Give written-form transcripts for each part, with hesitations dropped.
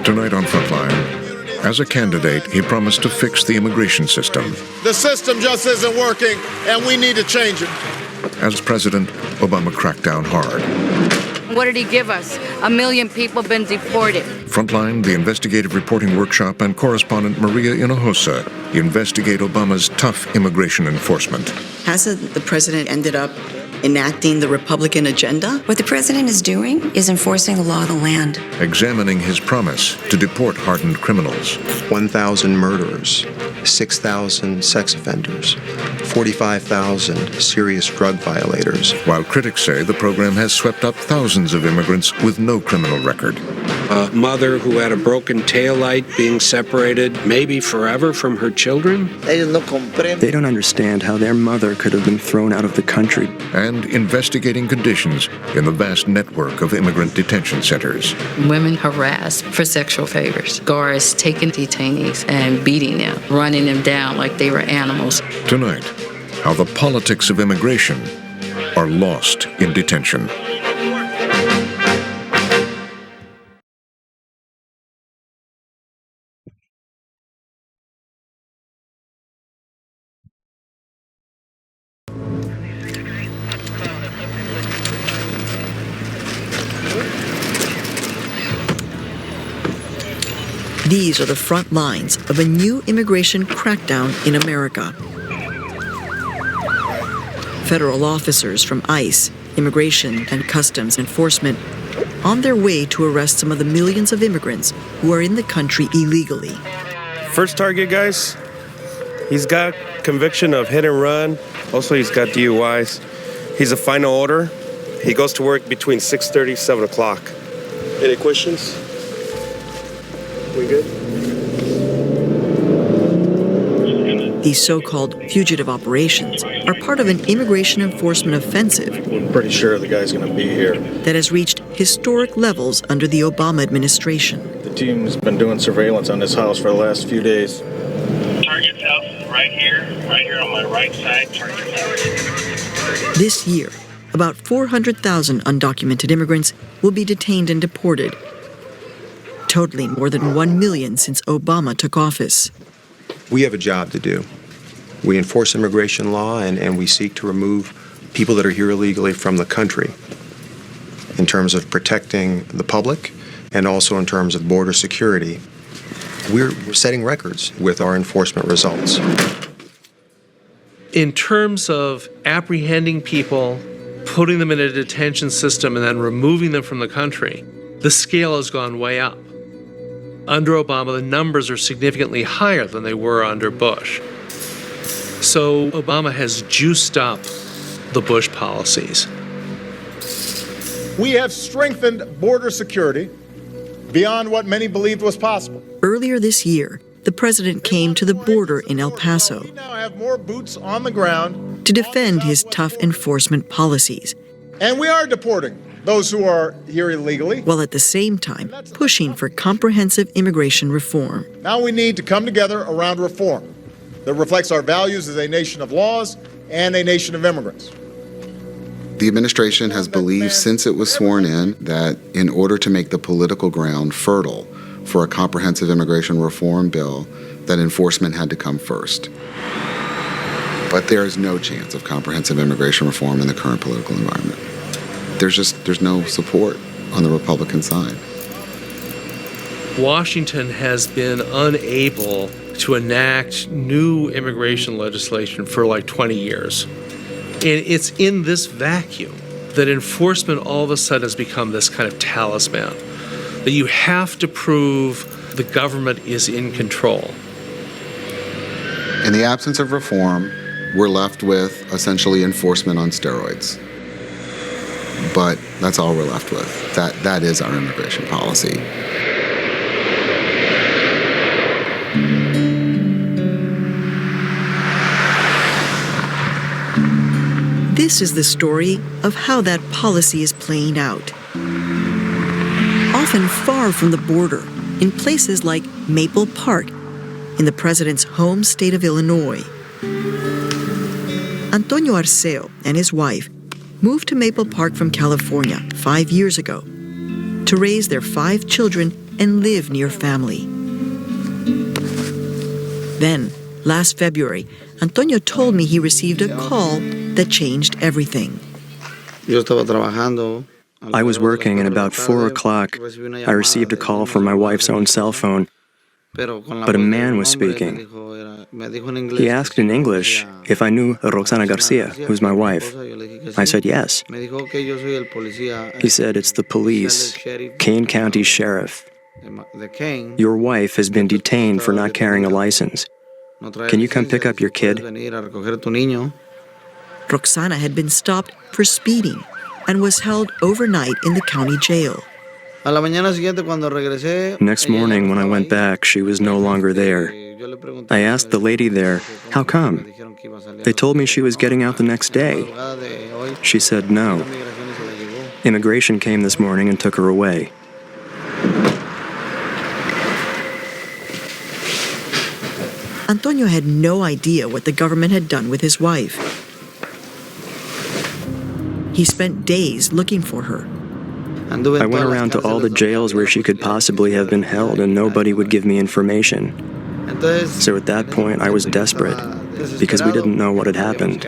Tonight on Frontline, as a candidate, he promised to fix the immigration system. The system just isn't working, and we need to change it. As president, Obama cracked down hard. What did he give us? 1 million people been deported. Frontline, the investigative reporting workshop, and correspondent Maria Hinojosa investigate Obama's tough immigration enforcement. Hasn't the president ended up enacting the Republican agenda? What the president is doing is enforcing the law of the land. Examining his promise to deport hardened criminals. 1,000 murderers, 6,000 sex offenders, 45,000 serious drug violators. While critics say the program has swept up thousands of immigrants with no criminal record. A mother who had a broken taillight being separated, maybe forever, from her children. They don't understand how their mother could have been thrown out of the country. And investigating conditions in the vast network of immigrant detention centers. Women harassed for sexual favors. Guards taking detainees and beating them, running them down like they were animals. Tonight, how the politics of immigration are lost in detention. These are the front lines of a new immigration crackdown in America. Federal officers from ICE, Immigration and Customs Enforcement, on their way to arrest some of the millions of immigrants who are in the country illegally. First target, guys, he's got conviction of hit and run. Also, he's got DUIs. He's a final order. He goes to work between 6:30, 7 o'clock. Any questions? We good? These so-called fugitive operations are part of an immigration enforcement offensive. We're pretty sure the guy's going to be here. That has reached historic levels under the Obama administration. The team's been doing surveillance on this house for the last few days. Target's house is right here on my right side. Target's house. This year, about 400,000 undocumented immigrants will be detained and deported, totaling more than 1 million since Obama took office. We have a job to do. We enforce immigration law and we seek to remove people that are here illegally from the country in terms of protecting the public and also in terms of border security. We're setting records with our enforcement results. In terms of apprehending people, putting them in a detention system, and then removing them from the country, the scale has gone way up. Under Obama, the numbers are significantly higher than they were under Bush. So Obama has juiced up the Bush policies. We have strengthened border security beyond what many believed was possible. Earlier this year, the president came to the border in El Paso We now have more boots on the ground to defend his tough enforcement policies, and we are deporting those who are here illegally, while at the same time pushing for comprehensive immigration reform. Now we need to come together around reform that reflects our values as a nation of laws and a nation of immigrants. The administration has believed since it was sworn in that in order to make the political ground fertile for a comprehensive immigration reform bill, that enforcement had to come first. But there is no chance of comprehensive immigration reform in the current political environment. There's no support on the Republican side. Washington has been unable to enact new immigration legislation for like 20 years. And it's in this vacuum that enforcement all of a sudden has become this kind of talisman, that you have to prove the government is in control. In the absence of reform, we're left with essentially enforcement on steroids. But that's all we're left with. That is our immigration policy. This is the story of how that policy is playing out. Often far from the border, in places like Maple Park, in the president's home state of Illinois. Antonio Arceo and his wife moved to Maple Park from California 5 years ago to raise their 5 children and live near family. Then, last February, Antonio told me he received a call that changed everything. I was working, and about 4 o'clock, I received a call from my wife's own cell phone. But a man was speaking. He asked in English if I knew Roxana Garcia, who's my wife. I said yes. He said, "It's the police, Kane County Sheriff. Your wife has been detained for not carrying a license. Can you come pick up your kid?" Roxana had been stopped for speeding and was held overnight in the county jail. Next morning, when I went back, she was no longer there. I asked the lady there, "How come?" They told me she was getting out the next day. She said no. Immigration came this morning and took her away. Antonio had no idea what the government had done with his wife. He spent days looking for her. I went around to all the jails where she could possibly have been held, and nobody would give me information. So at that point, I was desperate, because we didn't know what had happened.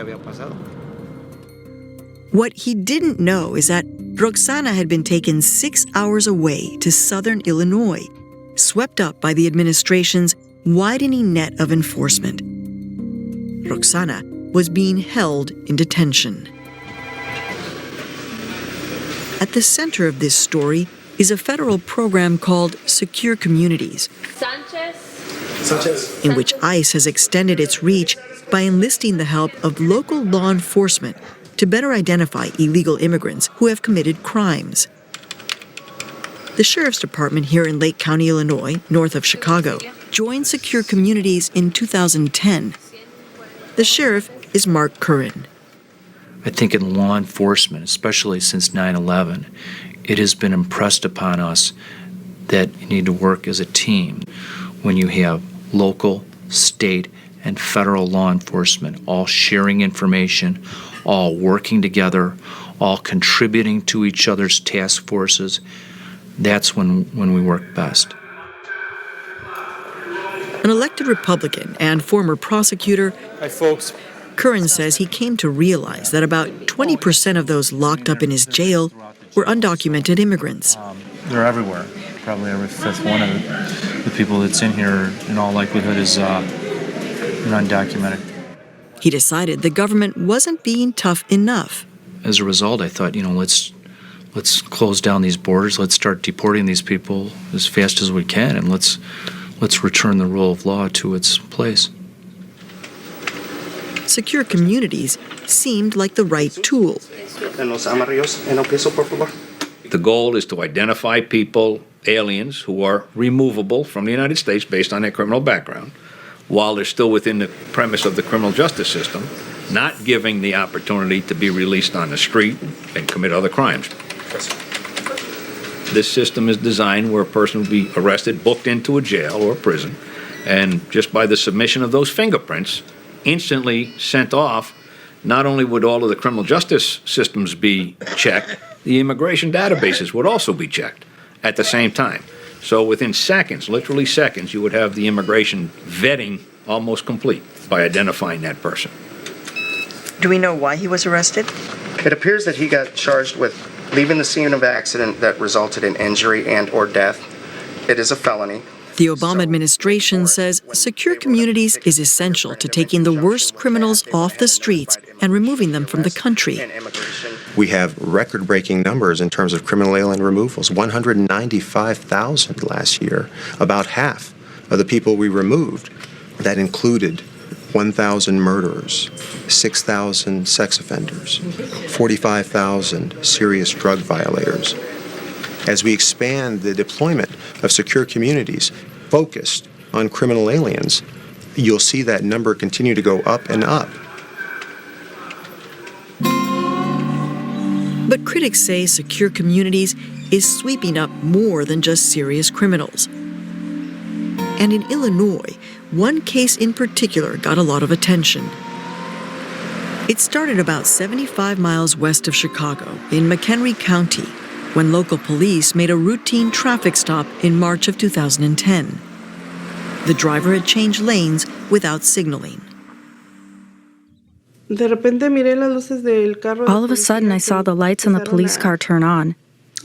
What he didn't know is that Roxana had been taken 6 hours away to southern Illinois, swept up by the administration's widening net of enforcement. Roxana was being held in detention. At the center of this story is a federal program called Secure Communities, in which ICE has extended its reach by enlisting the help of local law enforcement to better identify illegal immigrants who have committed crimes. The Sheriff's Department here in Lake County, Illinois, north of Chicago, joined Secure Communities in 2010. The sheriff is Mark Curran. I think in law enforcement, especially since 9/11, it has been impressed upon us that you need to work as a team when you have local, state, and federal law enforcement all sharing information, all working together, all contributing to each other's task forces. That's when we work best. An elected Republican and former prosecutor, Hi, folks. Curran says he came to realize that about 20% of those locked up in his jail were undocumented immigrants. They're everywhere. Probably every fifth one of the people that's in here, in all likelihood, is undocumented. He decided the government wasn't being tough enough. As a result, I thought, let's close down these borders. Let's start deporting these people as fast as we can, and let's return the rule of law to its place. Secure Communities seemed like the right tool. The goal is to identify people, aliens, who are removable from the United States based on their criminal background, while they're still within the premise of the criminal justice system, not giving the opportunity to be released on the street and commit other crimes. This system is designed where a person will be arrested, booked into a jail or a prison, and just by the submission of those fingerprints, instantly sent off. Not only would all of the criminal justice systems be checked, the immigration databases would also be checked at the same time. So within seconds, literally seconds, you would have the immigration vetting almost complete by identifying that person. Do we know why he was arrested? It appears that he got charged with leaving the scene of accident that resulted in injury and or death. It is a felony. The Obama administration says Secure Communities is essential to taking the worst criminals off the streets and removing them from the country. We have record-breaking numbers in terms of criminal alien removals, 195,000 last year, about half of the people we removed. That included 1,000 murderers, 6,000 sex offenders, 45,000 serious drug violators. As we expand the deployment of Secure Communities focused on criminal aliens, you'll see that number continue to go up and up. But critics say Secure Communities is sweeping up more than just serious criminals. And in Illinois, one case in particular got a lot of attention. It started about 75 miles west of Chicago in McHenry County, when local police made a routine traffic stop in March of 2010. The driver had changed lanes without signaling. All of a sudden, I saw the lights on the police car turn on.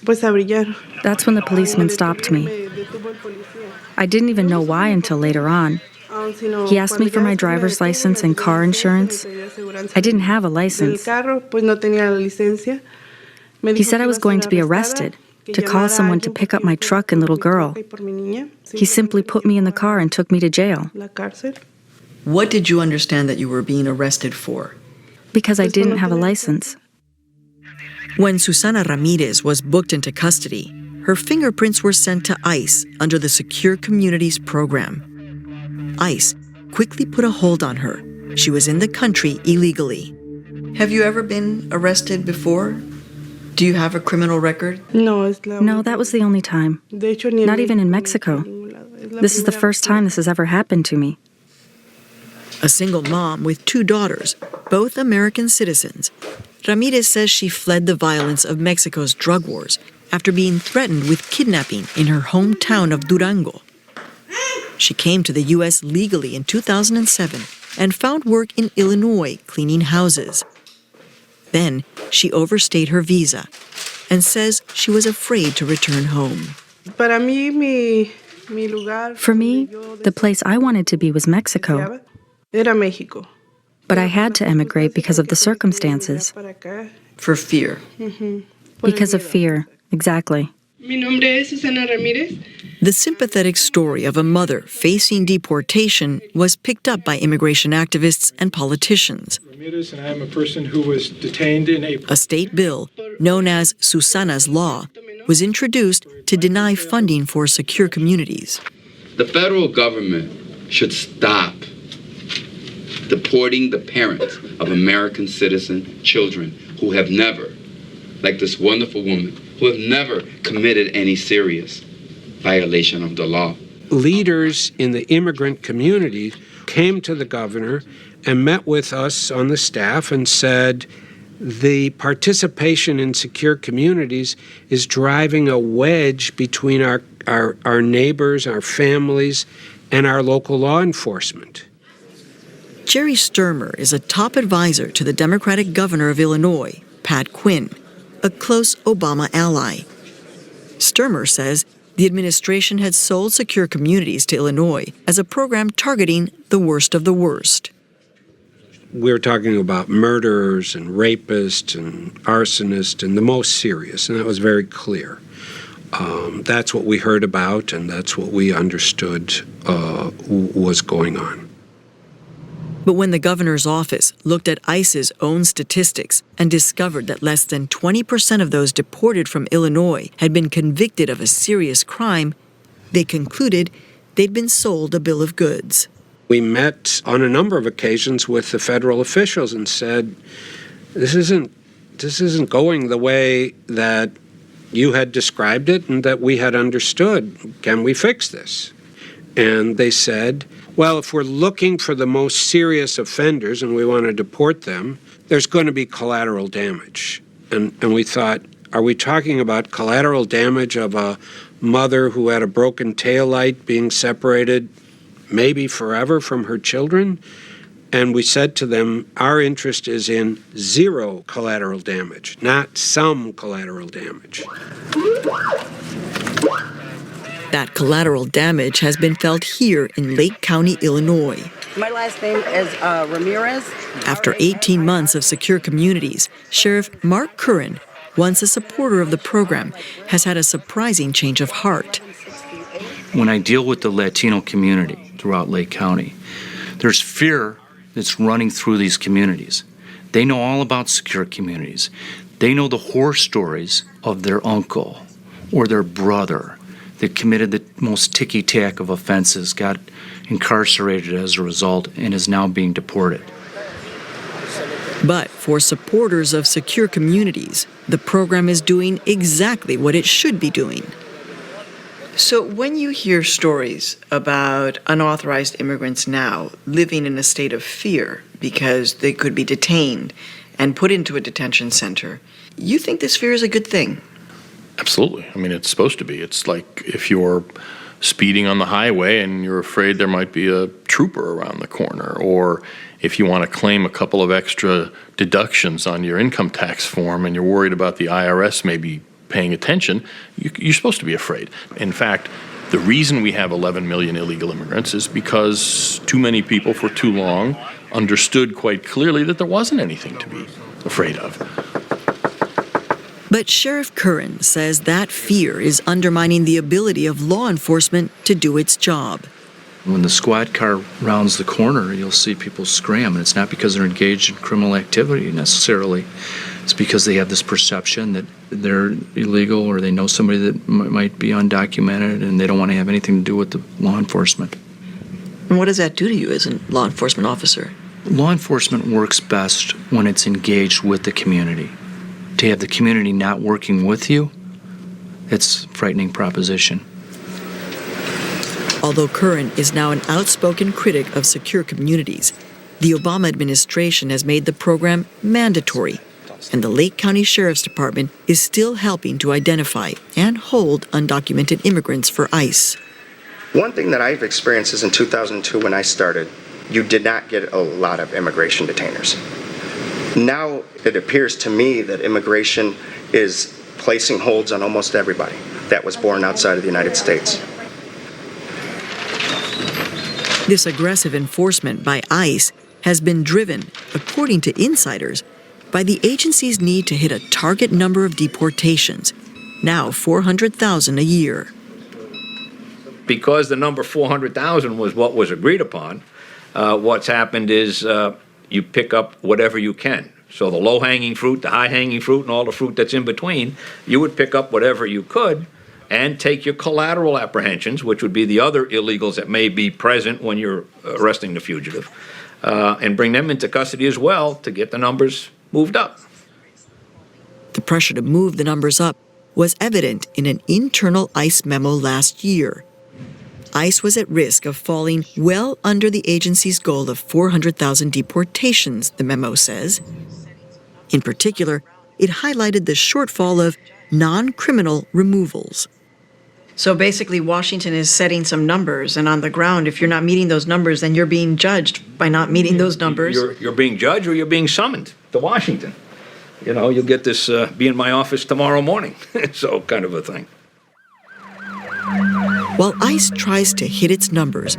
That's when the policeman stopped me. I didn't even know why until later on. He asked me for my driver's license and car insurance. I didn't have a license. He said I was going to be arrested, to call someone to pick up my truck and little girl. He simply put me in the car and took me to jail. What did you understand that you were being arrested for? Because I didn't have a license. When Susana Ramirez was booked into custody, her fingerprints were sent to ICE under the Secure Communities program. ICE quickly put a hold on her. She was in the country illegally. Have you ever been arrested before? Do you have a criminal record? No, that was the only time. Not even in Mexico. This is the first time this has ever happened to me. A single mom with 2 daughters, both American citizens, Ramirez says she fled the violence of Mexico's drug wars after being threatened with kidnapping in her hometown of Durango. She came to the U.S. legally in 2007 and found work in Illinois cleaning houses. Then she overstayed her visa and says she was afraid to return home. For me, the place I wanted to be was Mexico. But I had to emigrate because of the circumstances. For fear. Because of fear, exactly. The sympathetic story of a mother facing deportation was picked up by immigration activists and politicians. And I am a person who was detained in April. A state bill, known as Susana's Law, was introduced to deny funding for secure communities. The federal government should stop deporting the parents of American citizen children who have never, like this wonderful woman, who have never committed any serious violation of the law. Leaders in the immigrant community came to the governor and met with us on the staff and said, the participation in secure communities is driving a wedge between our neighbors, our families, and our local law enforcement. Jerry Sturmer is a top advisor to the Democratic governor of Illinois, Pat Quinn, a close Obama ally. Sturmer says the administration had sold secure communities to Illinois as a program targeting the worst of the worst. We're talking about murderers and rapists and arsonists and the most serious, and that was very clear. That's what we heard about, and that's what we understood was going on. But when the governor's office looked at ICE's own statistics and discovered that less than 20% of those deported from Illinois had been convicted of a serious crime, they concluded they'd been sold a bill of goods. We met on a number of occasions with the federal officials and said, this isn't going the way that you had described it and that we had understood. Can we fix this? And they said, well, if we're looking for the most serious offenders and we want to deport them, there's going to be collateral damage. And we thought, are we talking about collateral damage of a mother who had a broken taillight being separated maybe forever from her children? And we said to them, our interest is in zero collateral damage, not some collateral damage. That collateral damage has been felt here in Lake County, Illinois. My last name is Ramirez. After 18 months of secure communities, Sheriff Mark Curran, once a supporter of the program, has had a surprising change of heart. When I deal with the Latino community throughout Lake County, there's fear that's running through these communities. They know all about secure communities. They know the horror stories of their uncle or their brother that committed the most ticky-tack of offenses, got incarcerated as a result, and is now being deported. But for supporters of secure communities, the program is doing exactly what it should be doing. So when you hear stories about unauthorized immigrants now living in a state of fear because they could be detained and put into a detention center, you think this fear is a good thing? Absolutely. I mean, it's supposed to be. It's like if you're speeding on the highway and you're afraid there might be a trooper around the corner, or if you want to claim a couple of extra deductions on your income tax form and you're worried about the IRS maybe paying attention, you're supposed to be afraid. In fact, the reason we have 11 million illegal immigrants is because too many people for too long understood quite clearly that there wasn't anything to be afraid of. But Sheriff Curran says that fear is undermining the ability of law enforcement to do its job. When the squad car rounds the corner, you'll see people scram, and it's not because they're engaged in criminal activity necessarily. It's because they have this perception that they're illegal, or they know somebody that might be undocumented, and they don't want to have anything to do with the law enforcement. And what does that do to you as a law enforcement officer? Law enforcement works best when it's engaged with the community. To have the community not working with you, it's a frightening proposition. Although Curran is now an outspoken critic of secure communities, the Obama administration has made the program mandatory, and the Lake County Sheriff's Department is still helping to identify and hold undocumented immigrants for ICE. One thing that I've experienced is in 2002 when I started, you did not get a lot of immigration detainers. Now it appears to me that immigration is placing holds on almost everybody that was born outside of the United States. This aggressive enforcement by ICE has been driven, according to insiders, by the agency's need to hit a target number of deportations, now 400,000 a year. Because the number 400,000 was what was agreed upon, what's happened is you pick up whatever you can. So the low-hanging fruit, the high-hanging fruit, and all the fruit that's in between, you would pick up whatever you could and take your collateral apprehensions, which would be the other illegals that may be present when you're arresting the fugitive, and bring them into custody as well to get the numbers moved up. The pressure to move the numbers up was evident in an internal ICE memo last year. ICE was at risk of falling well under the agency's goal of 400,000 deportations, the memo says. In particular, it highlighted the shortfall of non-criminal removals. So basically, Washington is setting some numbers, and on the ground, if you're not meeting those numbers, then you're being judged by not meeting those numbers. You're being judged, or you're being summoned to Washington. You know, you'll get this, be in my office tomorrow morning, so kind of a thing. While ICE tries to hit its numbers,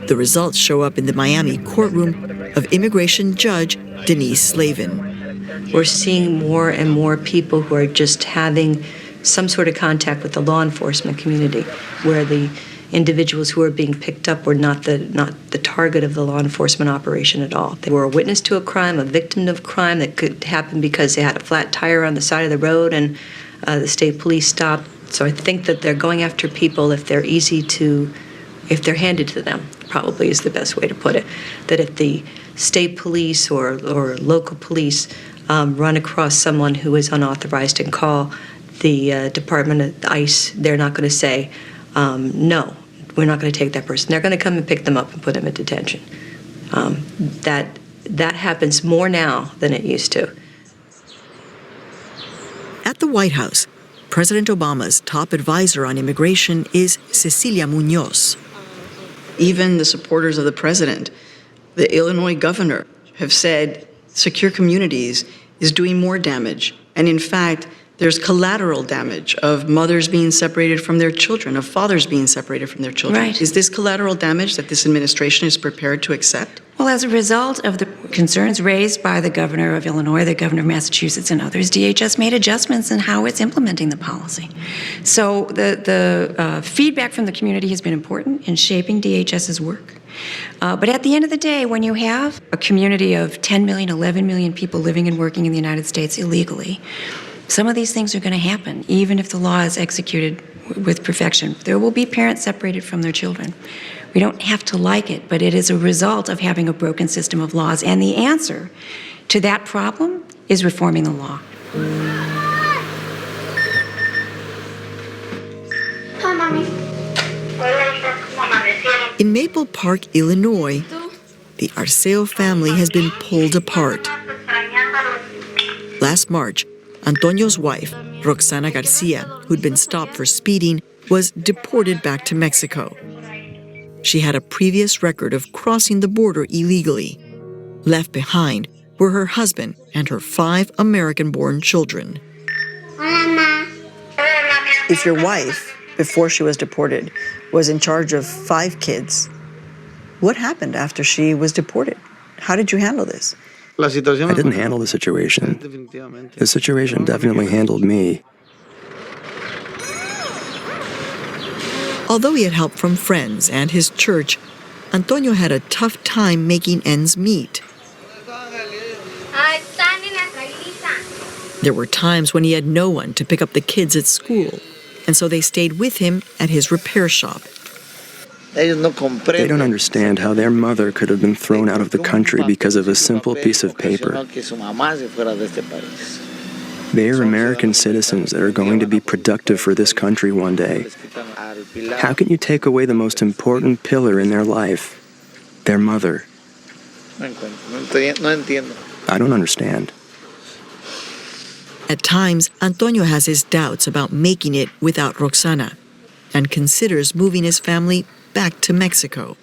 the results show up in the Miami courtroom of immigration judge Denise Slavin. We're seeing more and more people who are just having some sort of contact with the law enforcement community, where the individuals who are being picked up were not the target of the law enforcement operation at all. They were a witness to a crime, a victim of crime that could happen because they had a flat tire on the side of the road and the state police stopped. So I think that they're going after people if they're handed to them, probably is the best way to put it. That if the state police or local police run across someone who is unauthorized and call the Department of ICE, they're not going to say, no, we're not going to take that person. They're going to come and pick them up and put them in detention. That happens more now than it used to. At the White House, President Obama's top advisor on immigration is Cecilia Munoz. Even the supporters of the president, the Illinois governor, have said secure communities is doing more damage. And in fact, there's collateral damage of mothers being separated from their children, of fathers being separated from their children. Right. Is this collateral damage that this administration is prepared to accept? Well, as a result of the concerns raised by the governor of Illinois, the governor of Massachusetts, and others, DHS made adjustments in how it's implementing the policy. So the feedback from the community has been important in shaping DHS's work. But at the end of the day, when you have a community of 10 million, 11 million people living and working in the United States illegally, some of these things are going to happen, even if the law is executed with perfection. There will be parents separated from their children. We don't have to like it, but it is a result of having a broken system of laws. And the answer to that problem is reforming the law. In Maple Park, Illinois, the Arceo family has been pulled apart. Last March, Antonio's wife, Roxana Garcia, who'd been stopped for speeding, was deported back to Mexico. She had a previous record of crossing the border illegally. Left behind were her husband and her 5 American-born children. If your wife, before she was deported, was in charge of 5 kids, what happened after she was deported? How did you handle this? I didn't handle the situation. The situation definitely handled me. Although he had help from friends and his church, Antonio had a tough time making ends meet. There were times when he had no one to pick up the kids at school, and so they stayed with him at his repair shop. They don't understand how their mother could have been thrown out of the country because of a simple piece of paper. They are American citizens that are going to be productive for this country one day. How can you take away the most important pillar in their life, their mother? I don't understand. At times, Antonio has his doubts about making it without Roxana and considers moving his family back to Mexico.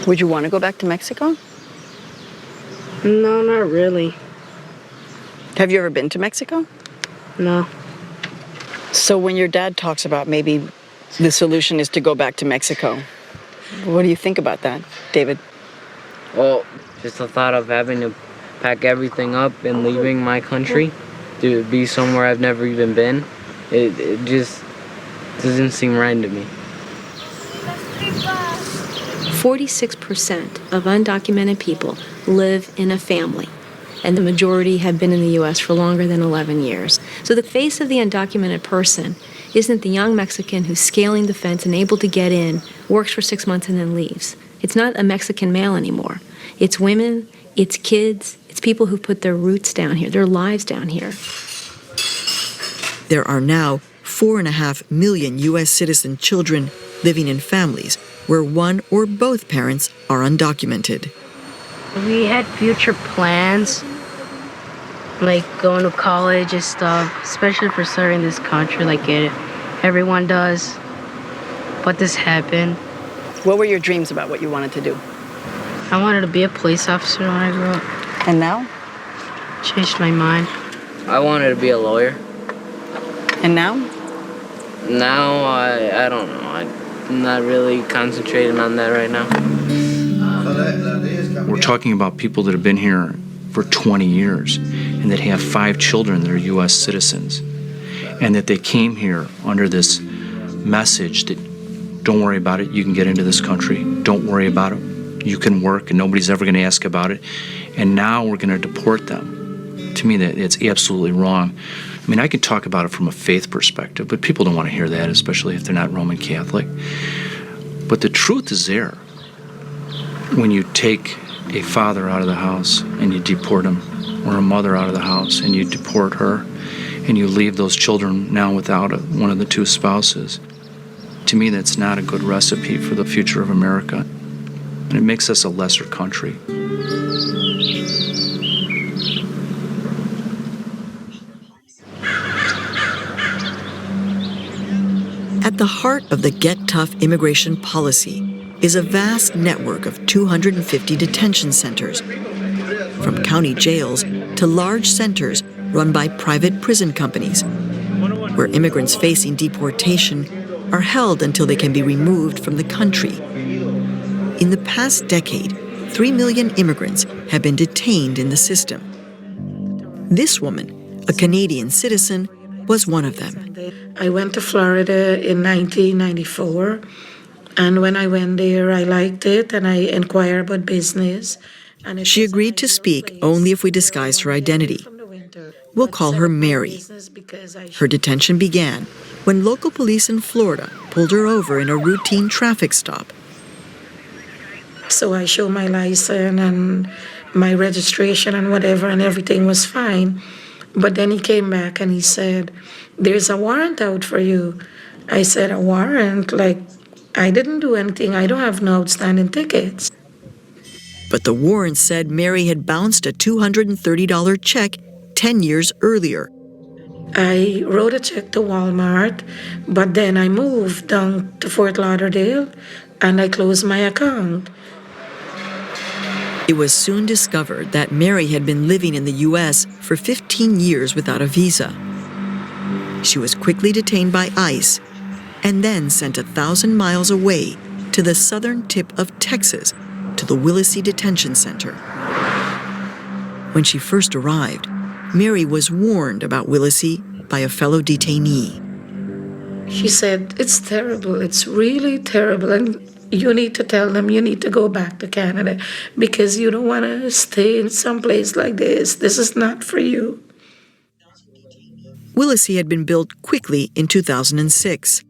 Would you want to go back to Mexico? No, not really. Have you ever been to Mexico? No. So when your dad talks about maybe the solution is to go back to Mexico, what do you think about that, David? Well, just the thought of having to pack everything up and leaving my country to be somewhere I've never even been, it just doesn't seem right to me. 46% of undocumented people live in a family, and the majority have been in the U.S. for longer than 11 years. So the face of the undocumented person isn't the young Mexican who's scaling the fence and able to get in, works for 6 months and then leaves. It's not a Mexican male anymore. It's women, it's kids, it's people who put their roots down here, their lives down here. There are now 4.5 million U.S. citizen children living in families where one or both parents are undocumented. We had future plans, like going to college and stuff, especially for serving this country like everyone does. But this happened. What were your dreams about what you wanted to do? I wanted to be a police officer when I grew up. And now? Changed my mind. I wanted to be a lawyer. And now? Now, I don't know. I'm not really concentrating on that right now. We're talking about people that have been here for 20 years and that have 5 children that are U.S. citizens, and that they came here under this message that don't worry about it, you can get into this country, don't worry about it, you can work and nobody's ever going to ask about it, and now we're going to deport them. To me, it's absolutely wrong. I mean, I can talk about it from a faith perspective, but people don't want to hear that, especially if they're not Roman Catholic. But the truth is there. When you take a father out of the house and you deport him, or a mother out of the house and you deport her, and you leave those children now without one of the 2 spouses, to me that's not a good recipe for the future of America. And it makes us a lesser country. At the heart of the Get Tough immigration policy is a vast network of 250 detention centers, from county jails to large centers run by private prison companies, where immigrants facing deportation are held until they can be removed from the country. In the past decade, 3 million immigrants have been detained in the system. This woman, a Canadian citizen, was one of them. I went to Florida in 1994, and when I went there, I liked it, and I inquired about business. And she agreed to speak only if we disguised her identity. We'll call her Mary. Her detention began when local police in Florida pulled her over in a routine traffic stop. So I showed my license and my registration and whatever, and everything was fine. But then he came back and he said, "There's a warrant out for you." I said, "A warrant? Like, I didn't do anything. I don't have no outstanding tickets." But the warrant said Mary had bounced a $230 check 10 years earlier. I wrote a check to Walmart, but then I moved down to Fort Lauderdale and I closed my account. It was soon discovered that Mary had been living in the U.S. for 15 years without a visa. She was quickly detained by ICE and then sent 1,000 miles away to the southern tip of Texas, to the Whistleblower Detention Center. When she first arrived, Mary was warned about Whistleblower by a fellow detainee. She said, "It's terrible, it's really terrible, and you need to tell them you need to go back to Canada because you don't want to stay in some place like this. This is not for you." Whistleblower had been built quickly in 2006.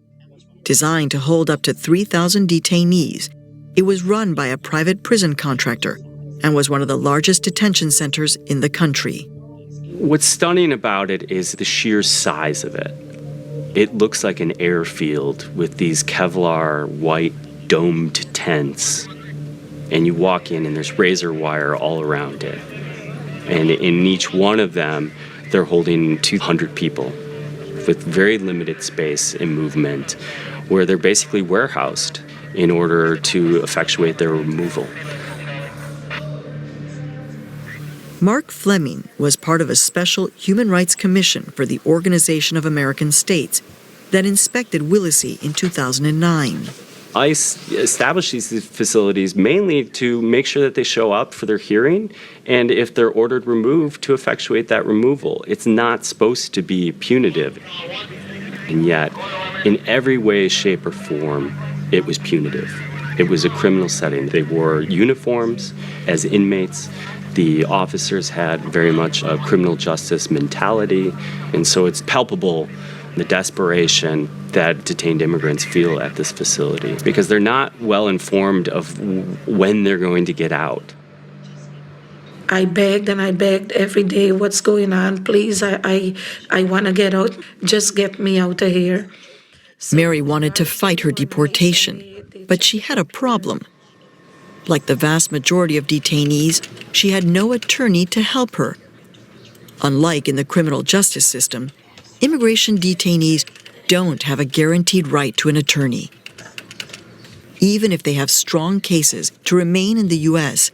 Designed to hold up to 3,000 detainees, it was run by a private prison contractor and was one of the largest detention centers in the country. What's stunning about it is the sheer size of it. It looks like an airfield with these Kevlar white domed tents. And you walk in and there's razor wire all around it. And in each one of them, they're holding 200 people with very limited space and movement, where they're basically warehoused in order to effectuate their removal. Mark Fleming was part of a special Human Rights Commission for the Organization of American States that inspected Whistleblower in 2009. ICE established these facilities mainly to make sure that they show up for their hearing, and if they're ordered removed, to effectuate that removal. It's not supposed to be punitive. And yet, in every way, shape, or form, it was punitive. It was a criminal setting. They wore uniforms as inmates. The officers had very much a criminal justice mentality, and so it's palpable the desperation that detained immigrants feel at this facility because they're not well informed of when they're going to get out. I begged and I begged every day, "What's going on? Please, I want to get out. Just get me out of here." Mary wanted to fight her deportation, but she had a problem. Like the vast majority of detainees, she had no attorney to help her. Unlike in the criminal justice system, immigration detainees don't have a guaranteed right to an attorney. Even if they have strong cases to remain in the U.S.,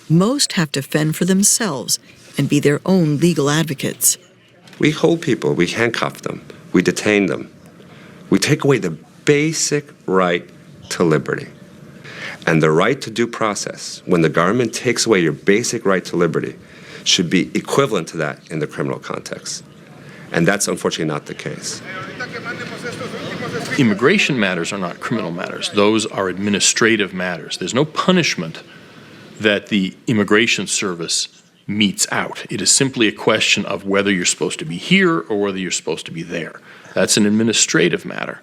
most have to fend for themselves and be their own legal advocates. We hold people, we handcuff them, we detain them. We take away the basic right to liberty. And the right to due process, when the government takes away your basic right to liberty, should be equivalent to that in the criminal context. And that's unfortunately not the case. Immigration matters are not criminal matters. Those are administrative matters. There's no punishment that the Immigration Service metes out. It is simply a question of whether you're supposed to be here or whether you're supposed to be there. That's an administrative matter.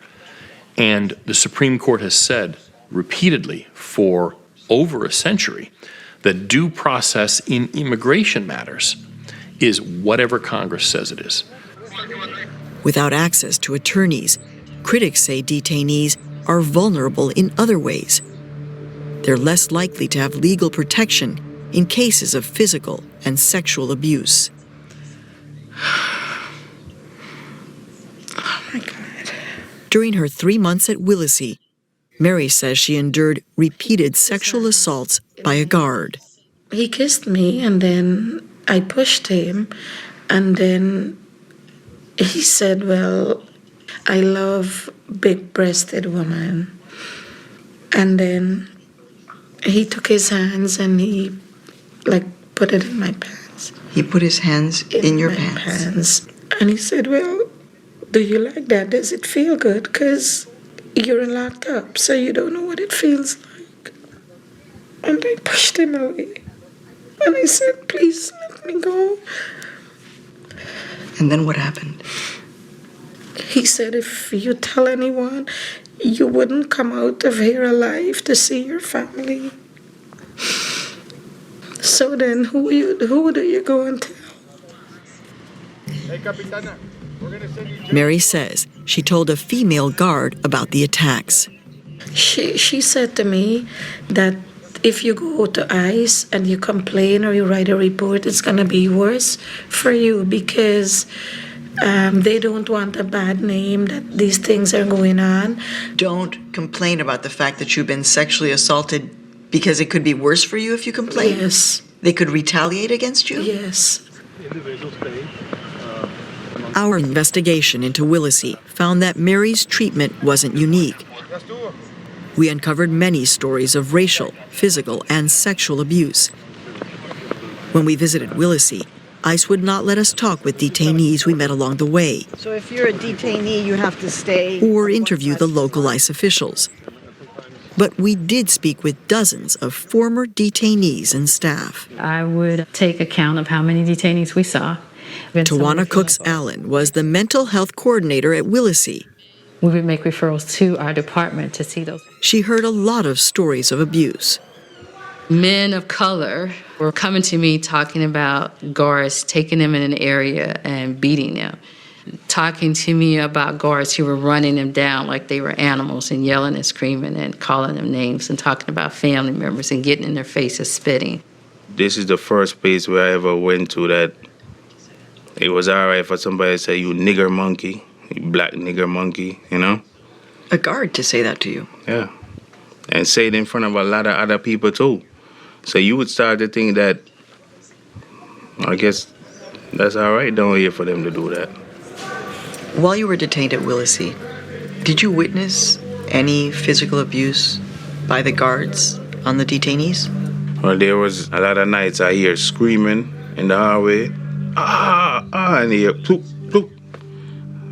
And the Supreme Court has said repeatedly for over a century that due process in immigration matters is whatever Congress says it is. Without access to attorneys, critics say detainees are vulnerable in other ways. They're less likely to have legal protection in cases of physical and sexual abuse. Oh my God. During her 3 months at Whistleblower, Mary says she endured repeated sexual assaults by a guard. He kissed me and then I pushed him and then he said, "Well, I love big-breasted women." And then he took his hands and he put it in my pants. He put his hands in your pants. And he said, "Well, do you like that? Does it feel good? Because you're locked up, so you don't know what it feels like." And I pushed him away. And I said, "Please let me go." And then what happened? He said, "If you tell anyone, you wouldn't come out of here alive to see your family. So then who do you go and tell?" Mary says she told a female guard about the attacks. She said to me that if you go to ICE and you complain or you write a report, it's going to be worse for you because they don't want a bad name that these things are going on. Don't complain about the fact that you've been sexually assaulted because it could be worse for you if you complain? Yes. They could retaliate against you? Yes. Our investigation into Willacy found that Mary's treatment wasn't unique. We uncovered many stories of racial, physical, and sexual abuse. When we visited Willacy, ICE would not let us talk with detainees we met along the way. So if you're a detainee, you have to stay Or interview the local ICE officials. But we did speak with dozens of former detainees and staff. I would take account of how many detainees we saw. Tawana Cooks-Allen was the mental health coordinator at Willacy. We would make referrals to our department to see those. She heard a lot of stories of abuse. Men of color were coming to me talking about guards taking them in an area and beating them. Talking to me about guards who were running them down like they were animals and yelling and screaming and calling them names and talking about family members and getting in their faces spitting. This is the first place where I ever went to that it was all right for somebody to say, you nigger monkey, you black nigger monkey, you know? A guard to say that to you? Yeah. And say it in front of a lot of other people too. So you would start to think that, I guess that's all right down here for them to do that. While you were detained at Willacy, did you witness any physical abuse by the guards on the detainees? Well, there was a lot of nights I hear screaming in the hallway, and you hear ploop, ploop,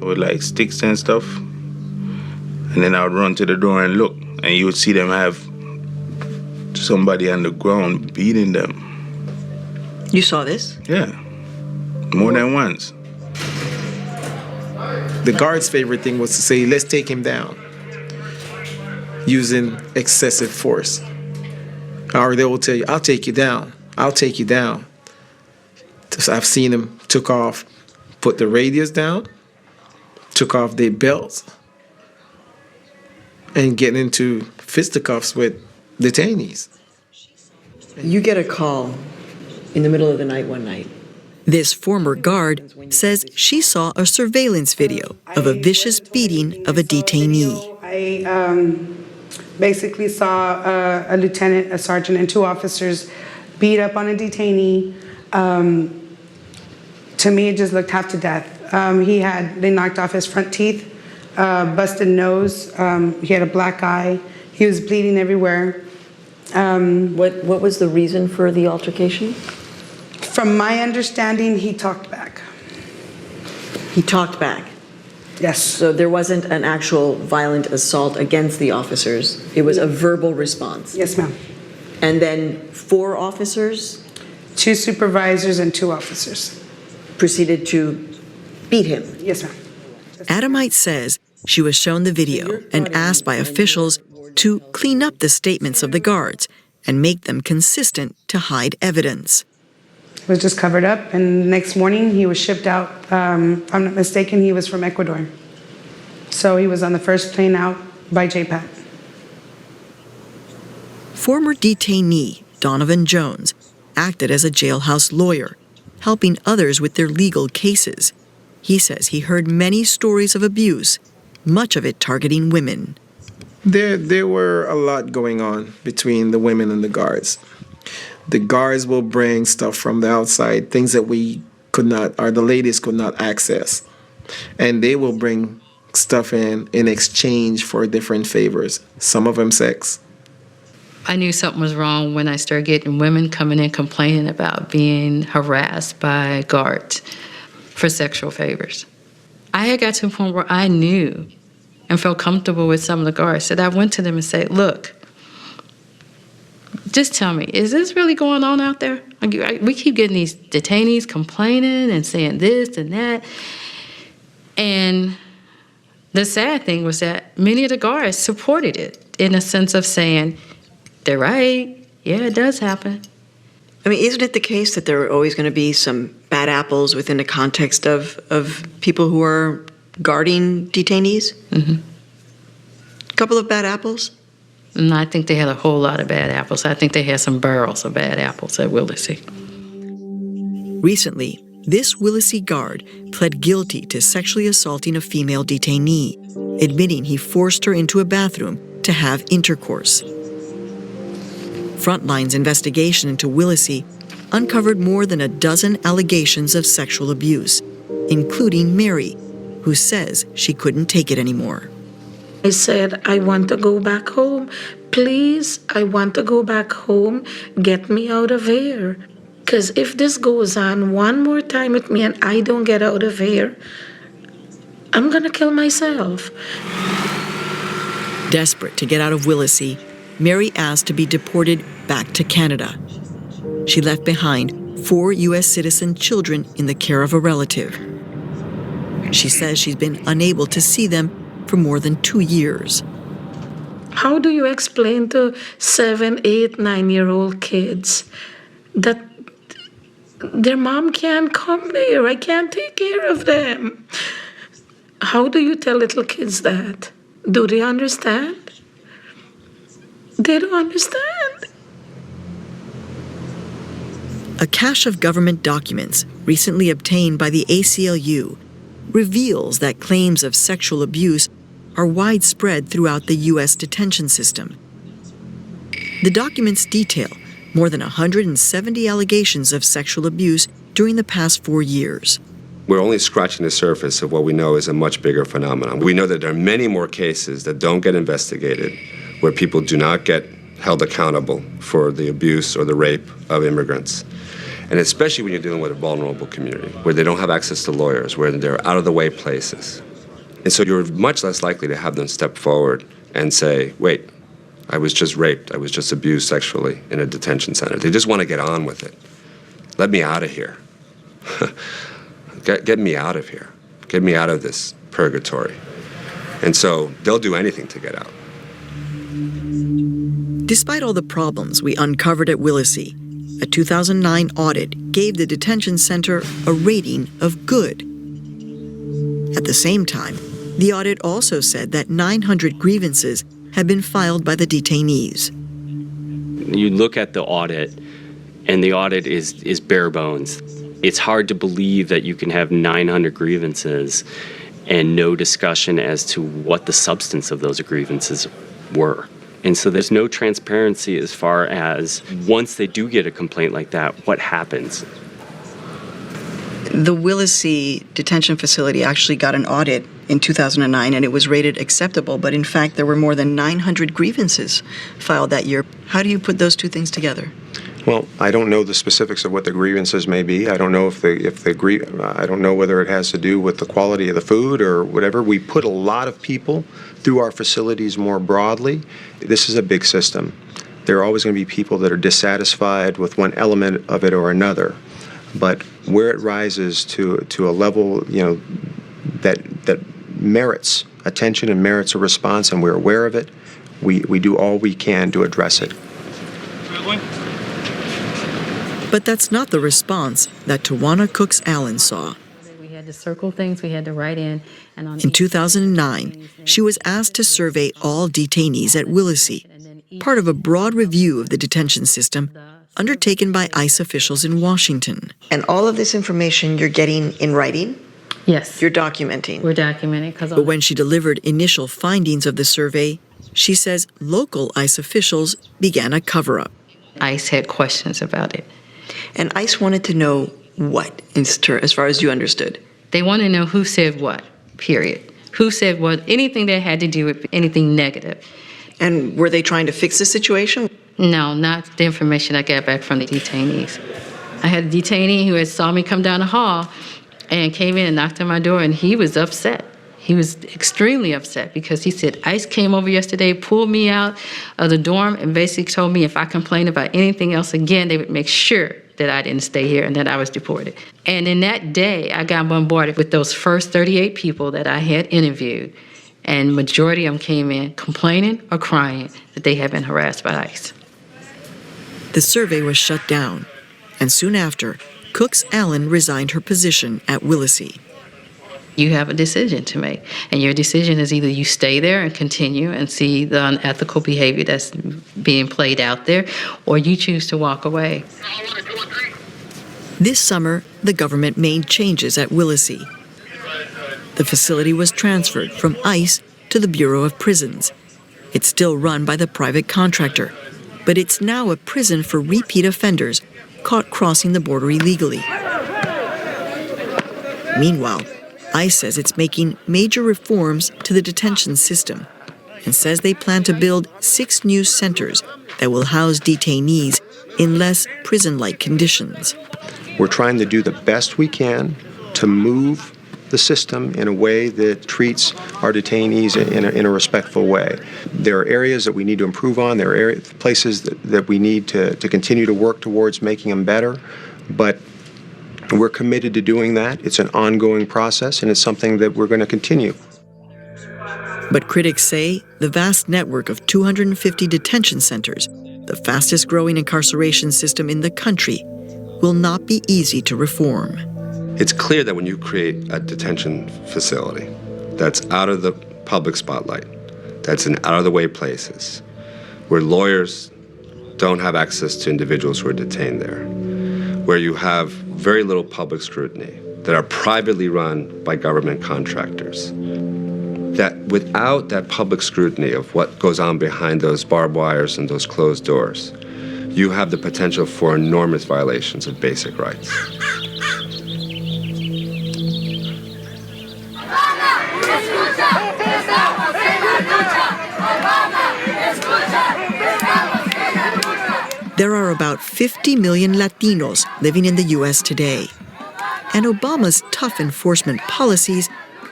with like sticks and stuff. And then I would run to the door and look, and you would see them have somebody on the ground beating them. You saw this? Yeah, more than once. The guard's favorite thing was to say, let's take him down, using excessive force. Or they will tell you, I'll take you down, I'll take you down. So I've seen them took off, put the radios down, took off their belts, and get into fisticuffs with detainees. You get a call in the middle of the night one night. This former guard says she saw a surveillance video of a vicious beating of a detainee. I basically saw a lieutenant, a sergeant, and two officers beat up on a detainee. To me, it just looked half to death. They knocked off his front teeth, busted nose. He had a black eye. He was bleeding everywhere. What was the reason for the altercation? From my understanding, he talked back. He talked back? Yes. So there wasn't an actual violent assault against the officers. It was a verbal response? Yes, ma'am. And then 4 officers? 2 supervisors and 2 officers. Proceeded to beat him? Yes, ma'am. Adamite says she was shown the video and asked by officials to clean up the statements of the guards and make them consistent to hide evidence. It was just covered up, and the next morning he was shipped out. If I'm not mistaken, he was from Ecuador. So he was on the first plane out by JPAT. Former detainee Donovan Jones acted as a jailhouse lawyer, helping others with their legal cases. He says he heard many stories of abuse, much of it targeting women. There were a lot going on between the women and the guards. The guards will bring stuff from the outside, things that we could not, or the ladies could not access. And they will bring stuff in exchange for different favors, some of them sex. I knew something was wrong when I started getting women coming in complaining about being harassed by guards for sexual favors. I had got to a point where I knew and felt comfortable with some of the guards that I went to them and said, look, just tell me, is this really going on out there? We keep getting these detainees complaining and saying this and that. And the sad thing was that many of the guards supported it in a sense of saying, they're right, yeah, it does happen. I mean, isn't it the case that there are always going to be some bad apples within the context of people who are guarding detainees? Mm-hmm. A couple of bad apples? And I think they had a whole lot of bad apples. I think they had some barrels of bad apples at Willacy. Recently, this Willacy guard pled guilty to sexually assaulting a female detainee, admitting he forced her into a bathroom to have intercourse. Frontline's investigation into Willacy uncovered more than a dozen allegations of sexual abuse, including Mary, who says she couldn't take it anymore. I said, I want to go back home. Please, I want to go back home. Get me out of here. Because if this goes on one more time with me and I don't get out of here, I'm going to kill myself. Desperate to get out of Willacy, Mary asked to be deported back to Canada. She left behind 4 U.S. citizen children in the care of a relative. She says she's been unable to see them for more than 2 years. How do you explain to 7, 8, 9-year-old kids that their mom can't come there? I can't take care of them. How do you tell little kids that? Do they understand? They don't understand. A cache of government documents recently obtained by the ACLU reveals that claims of sexual abuse are widespread throughout the U.S. detention system. The documents detail more than 170 allegations of sexual abuse during the past 4 years. We're only scratching the surface of what we know is a much bigger phenomenon. We know that there are many more cases that don't get investigated, where people do not get held accountable for the abuse or the rape of immigrants. And especially when you're dealing with a vulnerable community, where they don't have access to lawyers, where they're out-of-the-way places. And so you're much less likely to have them step forward and say, wait, I was just raped, I was just abused sexually in a detention center. They just want to get on with it. Let me out of here. Get me out of here. Get me out of this purgatory. And so they'll do anything to get out. Despite all the problems we uncovered at Willacy, a 2009 audit gave the detention center a rating of good. At the same time, the audit also said that 900 grievances had been filed by the detainees. You look at the audit, and the audit is bare bones. It's hard to believe that you can have 900 grievances and no discussion as to what the substance of those grievances were. And so there's no transparency as far as once they do get a complaint like that, what happens. The Willacy detention facility actually got an audit in 2009 and it was rated acceptable, but in fact there were more than 900 grievances filed that year. How do you put those two things together? Well, I don't know the specifics of what the grievances may be. I don't know I don't know whether it has to do with the quality of the food or whatever. We put a lot of people through our facilities more broadly. This is a big system. There are always going to be people that are dissatisfied with one element of it or another. But where it rises to a level, that merits attention and merits a response, and we're aware of it, we do all we can to address it. But that's not the response that Tawana Cooks Allen saw. We had to circle things, we had to write in. And on In 2009, she was asked to survey all detainees at Willacy, part of a broad review of the detention system undertaken by ICE officials in Washington. And all of this information you're getting in writing? Yes. You're documenting? We're documenting. But when she delivered initial findings of the survey, she says local ICE officials began a cover-up. ICE had questions about it. And ICE wanted to know what, as far as you understood? They want to know who said what, period. Who said what, anything that had to do with anything negative. And were they trying to fix the situation? No, not the information I got back from the detainees. I had a detainee who had saw me come down the hall and came in and knocked on my door, and he was upset. He was extremely upset because he said, ICE came over yesterday, pulled me out of the dorm, and basically told me if I complained about anything else again, they would make sure that I didn't stay here and that I was deported. And in that day, I got bombarded with those first 38 people that I had interviewed, and majority of them came in complaining or crying that they had been harassed by ICE. The survey was shut down, and soon after, Cooks Allen resigned her position at Willacy. You have a decision to make. And your decision is either you stay there and continue and see the unethical behavior that's being played out there, or you choose to walk away. This summer, the government made changes at Willacy. The facility was transferred from ICE to the Bureau of Prisons. It's still run by the private contractor, but it's now a prison for repeat offenders caught crossing the border illegally. Meanwhile, ICE says it's making major reforms to the detention system and says they plan to build 6 new centers that will house detainees in less prison-like conditions. We're trying to do the best we can to move the system in a way that treats our detainees in a respectful way. There are areas that we need to improve on. There are places that we need to continue to work towards making them better. But we're committed to doing that. It's an ongoing process, and it's something that we're going to continue. But critics say the vast network of 250 detention centers, the fastest growing incarceration system in the country, will not be easy to reform. It's clear that when you create a detention facility that's out of the public spotlight, that's in out-of-the-way places, where lawyers don't have access to individuals who are detained there, where you have very little public scrutiny, that are privately run by government contractors, that without that public scrutiny of what goes on behind those barbed wires and those closed doors, you have the potential for enormous violations of basic rights. There are about 50 million Latinos living in the U.S. today, and Obama's tough enforcement policies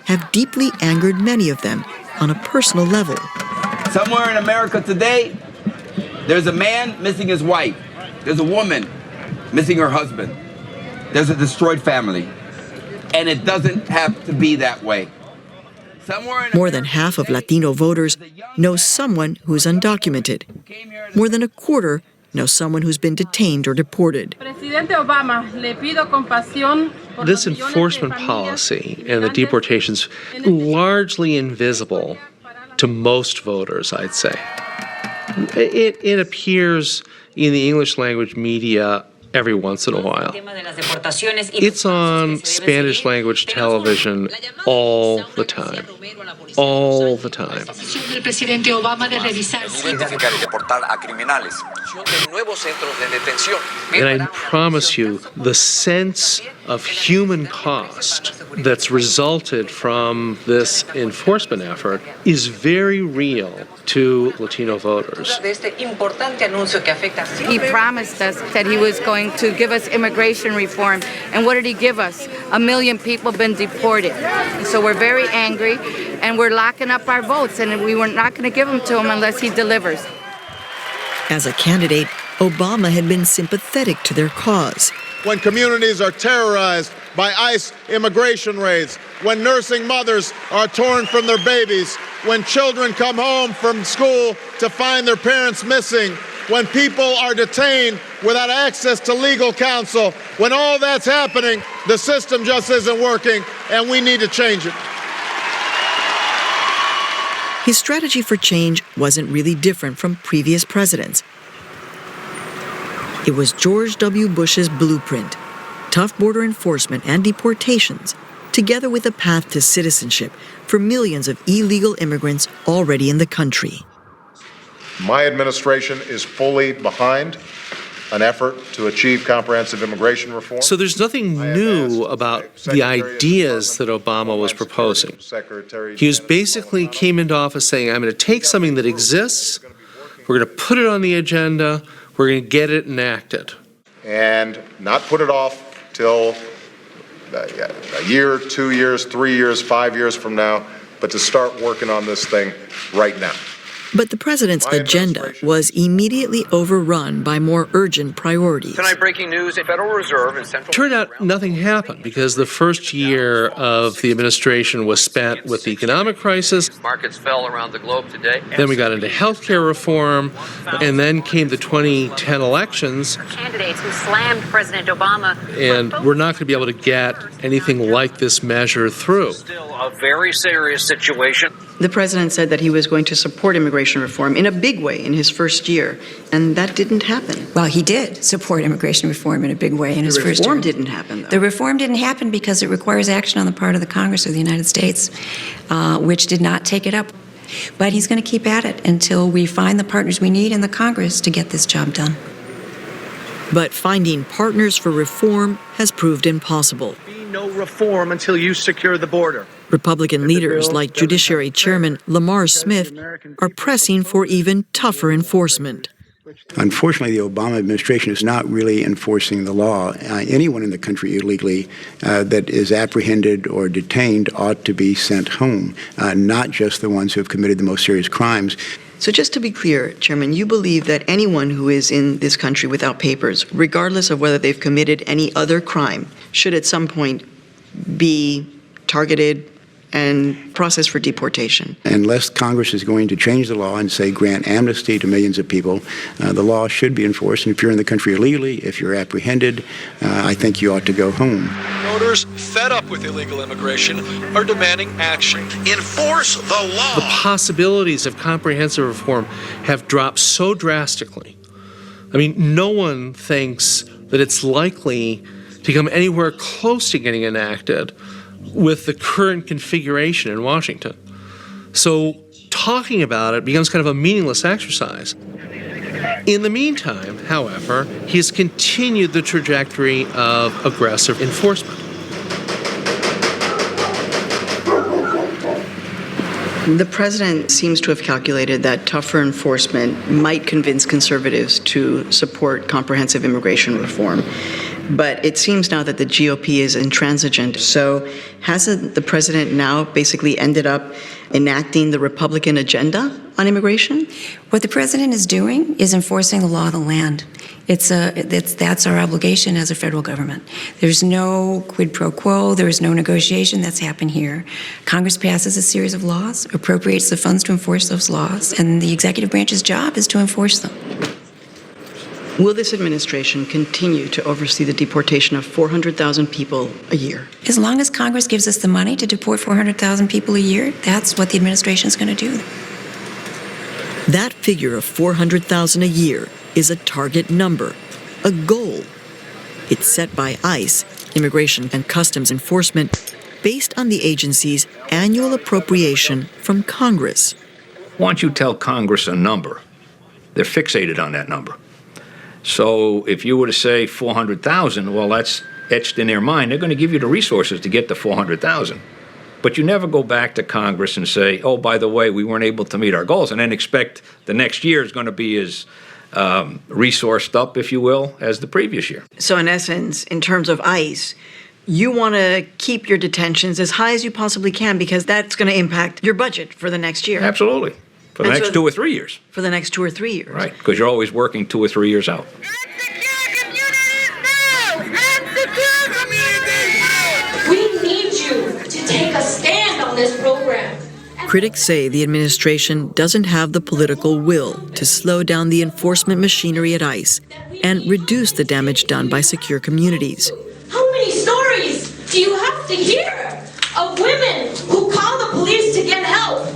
have deeply angered many of them on a personal level. Somewhere in America today, there's a man missing his wife. There's a woman missing her husband. There's a destroyed family. And it doesn't have to be that way. More than half of Latino voters know someone who's undocumented. More than a quarter know someone who's been detained or deported. This enforcement policy and the deportation's largely invisible to most voters, I'd say. It appears in the English language media every once in a while. It's on Spanish language television all the time. All the time. And I promise you, the sense of human cost that's resulted from this enforcement effort is very real to Latino voters. He promised us that he was going to give us immigration reform. And what did he give us? 1 million people have been deported. So we're very angry, and we're locking up our votes, and we were not going to give them to him unless he delivers. As a candidate, Obama had been sympathetic to their cause. When communities are terrorized by ICE immigration raids, when nursing mothers are torn from their babies, when children come home from school to find their parents missing, when people are detained without access to legal counsel, when all that's happening, the system just isn't working, and we need to change it. His strategy for change wasn't really different from previous presidents. It was George W. Bush's blueprint: tough border enforcement and deportations, together with a path to citizenship for millions of illegal immigrants already in the country. My administration is fully behind an effort to achieve comprehensive immigration reform. So there's nothing new about the ideas that Obama was proposing. He was basically came into office saying, I'm going to take something that exists, we're going to put it on the agenda, we're going to get it enacted. And not put it off till a year, 2 years, 3 years, 5 years from now, but to start working on this thing right now. But the president's agenda was immediately overrun by more urgent priorities. Tonight, breaking news: Federal Reserve and Central. Turned out nothing happened because the first year of the administration was spent with the economic crisis. Markets fell around the globe today. Then we got into healthcare reform, and then came the 2010 elections. Candidates who slammed President Obama. And we're not going to be able to get anything like this measure through. Still a very serious situation. The president said that he was going to support immigration reform in a big way in his first year, and that didn't happen. Well, he did support immigration reform in a big way in his first year. The reform didn't happen, though. The reform didn't happen because it requires action on the part of the Congress of the United States, which did not take it up. But he's going to keep at it until we find the partners we need in the Congress to get this job done. But finding partners for reform has proved impossible. No reform until you secure the border. Republican leaders like Judiciary Chairman Lamar Smith are pressing for even tougher enforcement. Unfortunately, the Obama administration is not really enforcing the law. Anyone in the country illegally that is apprehended or detained ought to be sent home, not just the ones who have committed the most serious crimes. So just to be clear, Chairman, you believe that anyone who is in this country without papers, regardless of whether they've committed any other crime, should at some point be targeted and processed for deportation. Unless Congress is going to change the law and say grant amnesty to millions of people, the law should be enforced. And if you're in the country illegally, if you're apprehended, I think you ought to go home. Voters fed up with illegal immigration are demanding action. Enforce the law. The possibilities of comprehensive reform have dropped so drastically. I mean, no one thinks that it's likely to come anywhere close to getting enacted with the current configuration in Washington. So talking about it becomes kind of a meaningless exercise. In the meantime, however, he's continued the trajectory of aggressive enforcement. The president seems to have calculated that tougher enforcement might convince conservatives to support comprehensive immigration reform. But it seems now that the GOP is intransigent. So hasn't the president now basically ended up enacting the Republican agenda on immigration? What the president is doing is enforcing the law of the land. That's our obligation as a federal government. There's no quid pro quo. There is no negotiation that's happened here. Congress passes a series of laws, appropriates the funds to enforce those laws, and the executive branch's job is to enforce them. Will this administration continue to oversee the deportation of 400,000 people a year? As long as Congress gives us the money to deport 400,000 people a year, that's what the administration is going to do. That figure of 400,000 a year is a target number, a goal. It's set by ICE, Immigration and Customs Enforcement, based on the agency's annual appropriation from Congress. Once you tell Congress a number, they're fixated on that number. So if you were to say 400,000, well, that's etched in their mind. They're going to give you the resources to get to 400,000. But you never go back to Congress and say, oh, by the way, we weren't able to meet our goals, and then expect the next year is going to be as resourced up, if you will, as the previous year. So in essence, in terms of ICE, you want to keep your detentions as high as you possibly can because that's going to impact your budget for the next year. Absolutely. For the next 2 or 3 years. For the next 2 or 3 years. Right, because you're always working 2 or 3 years out. We need you to take a stand on this program. Critics say the administration doesn't have the political will to slow down the enforcement machinery at ICE and reduce the damage done by secure communities. How many stories do you have to hear of women who call the police to get help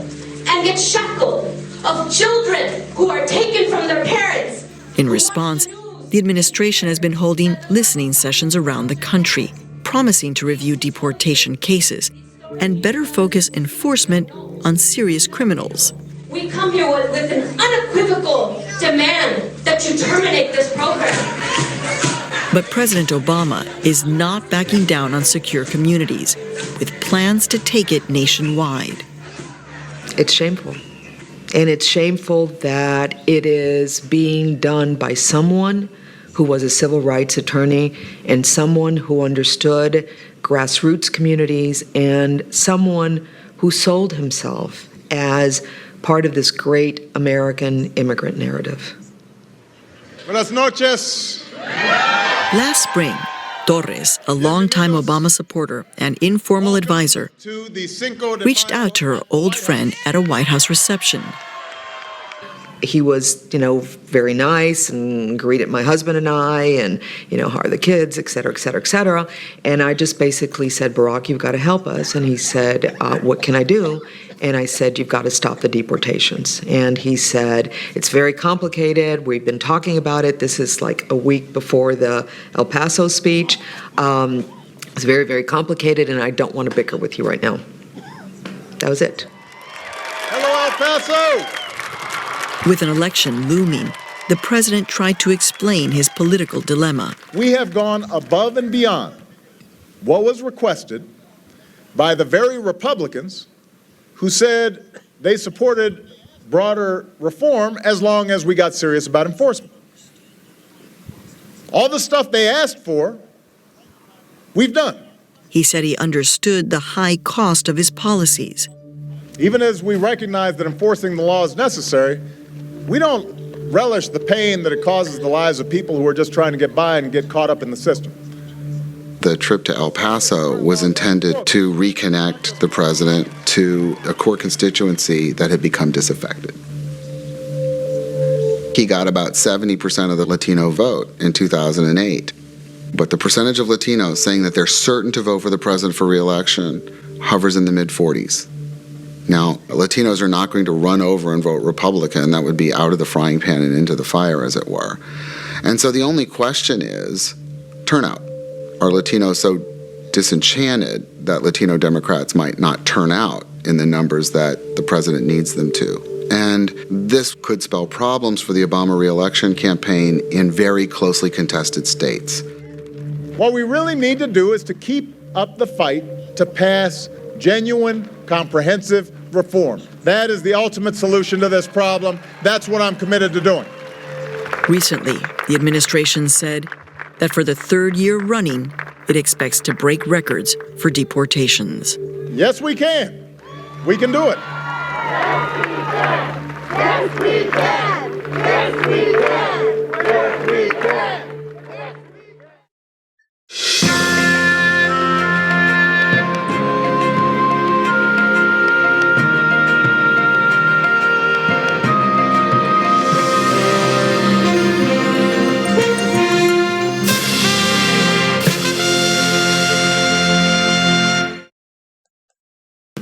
and get shackled, of children who are taken from their parents? In response, the administration has been holding listening sessions around the country, promising to review deportation cases and better focus enforcement on serious criminals. We come here with an unequivocal demand that you terminate this program. But President Obama is not backing down on secure communities, with plans to take it nationwide. It's shameful. And it's shameful that it is being done by someone who was a civil rights attorney and someone who understood grassroots communities and someone who sold himself as part of this great American immigrant narrative. Buenas noches. Last spring, Torres, a longtime Obama supporter and informal advisor, reached out to her old friend at a White House reception. He was, very nice and greeted my husband and I and, how are the kids, et cetera, et cetera, et cetera. And I just basically said, Barack, you've got to help us. And he said, what can I do? And I said, you've got to stop the deportations. And he said, it's very complicated. We've been talking about it. This is like a week before the El Paso speech. It's very, very complicated, and I don't want to bicker with you right now. That was it. Hello, El Paso. With an election looming, the president tried to explain his political dilemma. We have gone above and beyond what was requested by the very Republicans who said they supported broader reform as long as we got serious about enforcement. All the stuff they asked for, we've done. He said he understood the high cost of his policies. Even as we recognize that enforcing the law is necessary, we don't relish the pain that it causes the lives of people who are just trying to get by and get caught up in the system. The trip to El Paso was intended to reconnect the president to a core constituency that had become disaffected. He got about 70% of the Latino vote in 2008. But the percentage of Latinos saying that they're certain to vote for the president for re-election hovers in the mid-40s. Now, Latinos are not going to run over and vote Republican. That would be out of the frying pan and into the fire, as it were. And so the only question is turnout. Are Latinos so disenchanted that Latino Democrats might not turn out in the numbers that the president needs them to? And this could spell problems for the Obama re-election campaign in very closely contested states. What we really need to do is to keep up the fight to pass genuine, comprehensive reform. That is the ultimate solution to this problem. That's what I'm committed to doing. Recently, the administration said that for the third year running, it expects to break records for deportations. Yes, we can. We can do it. Yes, we can! Yes, we can! Yes, we can!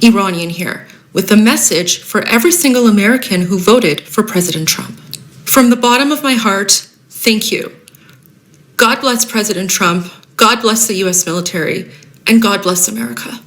Iranian here, with a message for every single American who voted for President Trump. From the bottom of my heart, thank you. God bless President Trump, God bless the U.S. military, and God bless America.